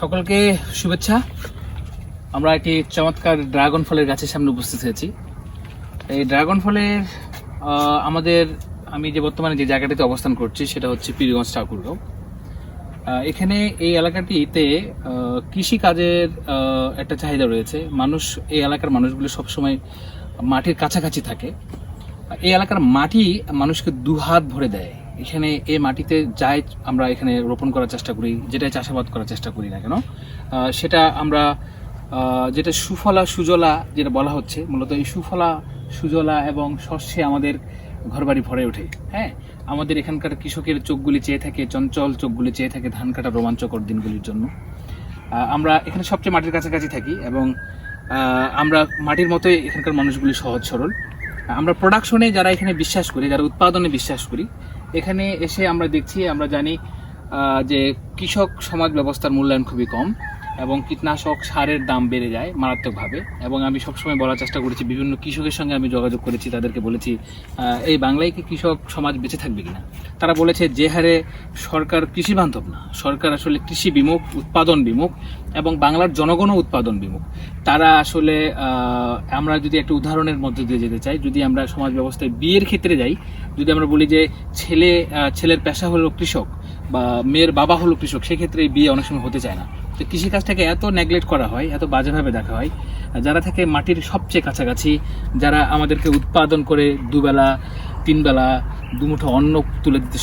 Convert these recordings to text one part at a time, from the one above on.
সকলকে শুভেচ্ছা। আমরা একটি চমৎকার ড্রাগন ফলের গাছের সামনে উপস্থিত হয়েছি। এই ড্রাগন ফলের আমি যে বর্তমানে যে জায়গাটিতে অবস্থান করছি সেটা হচ্ছে পীরগঞ্জ ঠাকুরগাঁও। এখানে এই এলাকাটিতে কৃষি কাজের একটা চাহিদা রয়েছে। এই এলাকার মানুষগুলো সবসময় মাটির কাছাকাছি থাকে। এই এলাকার মাটি মানুষকে দুহাত ভরে দেয়। এখানে এই মাটিতে যাই আমরা এখানে রোপণ করার চেষ্টা করি, যেটাই চাষাবাদ করার চেষ্টা করি না কেন, সেটা আমরা যেটা সুফলা সুজলা যেটা বলা হচ্ছে, মূলত এই সুফলা সুজলা এবং শস্যে আমাদের ঘরবাড়ি ভরে ওঠে। হ্যাঁ, আমাদের এখানকার কৃষকের চোখগুলি চেয়ে থাকে, চঞ্চল চোখগুলি চেয়ে থাকে ধান কাটার রোমাঞ্চকর দিনগুলির জন্য। আমরা এখানে সবচেয়ে মাটির কাছাকাছি থাকি এবং আমরা মাটির মতোই এখানকার মানুষগুলি সহজ সরল। আমরা প্রোডাকশনে যারা এখানে বিশ্বাস করি, যারা উৎপাদনে বিশ্বাস করি, এখানে এসে আমরা জানি যে কৃষক সমাজ ব্যবস্থার মূল্যায়ন খুবই কম এবং কীটনাশক সারের দাম বেড়ে যায় মারাত্মকভাবে। এবং আমি সবসময় বলার চেষ্টা করেছি, বিভিন্ন কৃষকের সঙ্গে আমি যোগাযোগ করেছি, তাদেরকে বলেছি এই বাংলায় কি কৃষক সমাজ বেঁচে থাকবে কিনা। তারা বলেছে যে হারে সরকার কৃষি বান্ধব না, সরকার আসলে কৃষি বিমুখ, উৎপাদন বিমুখ এবং বাংলার জনগণও উৎপাদন বিমুখ। তারা আসলে আমরা যদি একটা উদাহরণের মধ্যে দিয়ে যেতে চাই, যদি আমরা সমাজ ব্যবস্থায় বিয়ের ক্ষেত্রে যাই, যদি আমরা বলি যে ছেলের পেশা হলো কৃষক বা মেয়ের বাবা হলো কৃষক, সেক্ষেত্রে এই বিয়ে অনেক সময় হতে চায় না। তো কৃষিকাজটাকে এত নেগলেক্ট করা হয়, এত বাজেভাবে দেখা হয়। যারা থাকে মাটির সবচেয়ে কাছাকাছি, যারা আমাদেরকে উৎপাদন করে দুবেলা তিনবেলা দুমুঠো অন্ন তুলে দিতে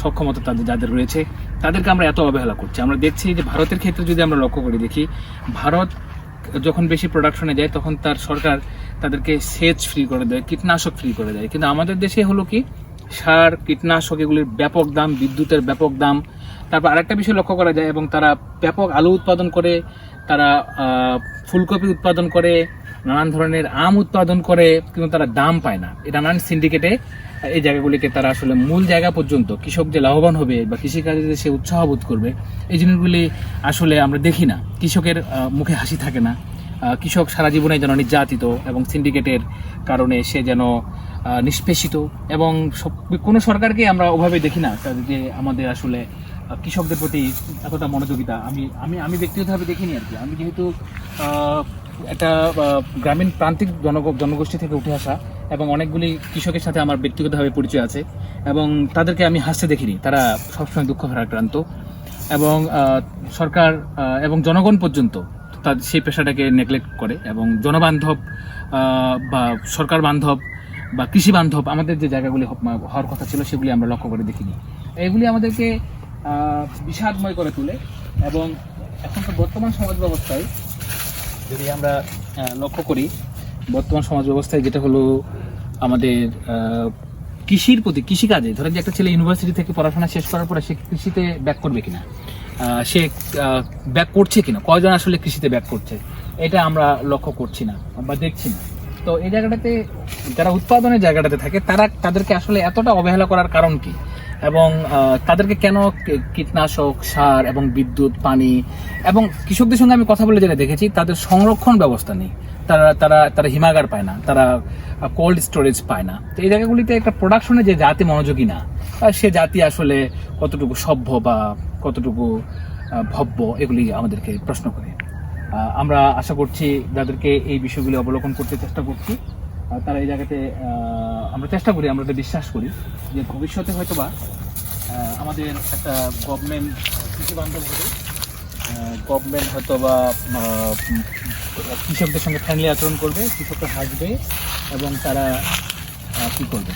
সক্ষমতা যাদের রয়েছে, তাদেরকে আমরা এত অবহেলা করছি। আমরা দেখছি যে ভারতের ক্ষেত্রে যদি আমরা লক্ষ্য করে দেখি, ভারত যখন বেশি প্রোডাকশনে যায় তখন তার সরকার তাদেরকে সেচ ফ্রি করে দেয়, কীটনাশক ফ্রি করে দেয়। কিন্তু আমাদের দেশে হলো কি, সার কীটনাশক এগুলির ব্যাপক দাম, বিদ্যুতের ব্যাপক দাম। তারপর আরেকটা বিষয় লক্ষ্য করা যায়, এবং তারা ব্যাপক আলু উৎপাদন করে, তারা ফুলকপি উৎপাদন করে, নানান ধরনের আম উৎপাদন করে, কিন্তু তারা দাম পায় না। এটা নানান সিন্ডিকেটে এই জায়গাগুলিকে তারা আসলে মূল জায়গা পর্যন্ত কৃষক যে লাভবান হবে বা কৃষিকাজে যে সে উৎসাহ বোধ করবে, এই জিনিসগুলি আসলে আমরা দেখি না। কৃষকের মুখে হাসি থাকে না। কৃষক সারা জীবনে যেন নির্যাতিত এবং সিন্ডিকেটের কারণে সে যেন নিষ্পেষিত, এবং কোনো সরকারকে আমরা ওভাবে দেখি না যে আমাদের আসলে কৃষকদের প্রতি এতটা মনোযোগিতা আমি ব্যক্তিগতভাবে দেখিনি আর কি। আমি যেহেতু একটা গ্রামীণ প্রান্তিক জনগোষ্ঠী থেকে উঠে আসা এবং অনেকগুলি কৃষকের সাথে আমার ব্যক্তিগতভাবে পরিচয় আছে, এবং তাদেরকে আমি হাসতে দেখিনি। তারা সবসময় দুঃখ ভারাক্রান্ত, এবং সরকার এবং জনগণ পর্যন্ত সেই পেশাটাকে নেগলেক্ট করে, এবং জনবান্ধব বা সরকার বান্ধব বা কৃষি বান্ধব আমাদের যে জায়গাগুলি হওয়ার কথা ছিল সেগুলি আমরা লক্ষ্য করে দেখিনি। এগুলি আমাদেরকে বিষাদময় করে তোলে। এবং এখন তো বর্তমান সমাজ ব্যবস্থায় যদি আমরা লক্ষ্য করি, বর্তমান সমাজ ব্যবস্থায় যেটা হলো আমাদের কৃষির প্রতি, কৃষিকাজে ধরেন যে একটা ছেলে ইউনিভার্সিটি থেকে পড়াশোনা শেষ করার পরে সে কৃষিতে ব্যাক করবে কিনা, সে ব্যাক করছে কিনা, কয়জন আসলে কৃষিতে ব্যাক করছে, এটা আমরা লক্ষ্য করছি না বা দেখছি না। তো এই জায়গাটাতে যারা উৎপাদনের জায়গাটাতে থাকে তাদেরকে আসলে এতটা অবহেলা করার কারণ কি, এবং তাদেরকে কেন কীটনাশক সার এবং বিদ্যুৎ পানি, এবং কৃষকদের সঙ্গে আমি কথা বলে যেটা দেখেছি, তাদের সংরক্ষণ ব্যবস্থা নেই। তারা হিমাগার পায় না, তারা কোল্ড স্টোরেজ পায় না। তো এই জায়গাগুলিতে একটা প্রোডাকশনে যে জাতি মনোযোগী না, সে জাতি আসলে কতটুকু সভ্য বা কতটুকু ভব্য, এগুলি আমাদেরকে প্রশ্ন করে। আমরা আশা করছি যাদেরকে এই বিষয়গুলি অবলোকন করতে চেষ্টা করছি, তারা এই জায়গাতে আমরা চেষ্টা করি, আমরা বিশ্বাস করি যে ভবিষ্যতে হয়তোবা আমাদের একটা গভর্নমেন্ট কৃষি বান্ধব হবে, গভর্নমেন্ট হয়তোবা কৃষকদের সঙ্গে ফ্রেন্ডলি আচরণ করবে, কৃষকরা হাসবে, এবং তারা কী করবে,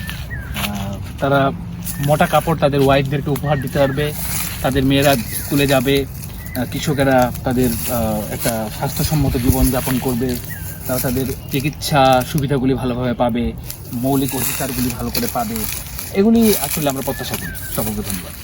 তারা মোটা কাপড় তাদের ওয়াইফদেরকে উপহার দিতে পারবে, তাদের মেয়েরা স্কুলে যাবে, কৃষকেরা তাদের একটা স্বাস্থ্যসম্মত জীবনযাপন করবে, তারা তাদের চিকিৎসা সুবিধাগুলি ভালোভাবে পাবে, মৌলিক অধিকারগুলি ভালো করে পাবে। এগুলি আসলে আমরা প্রত্যাশা করি। সকলকে ধন্যবাদ।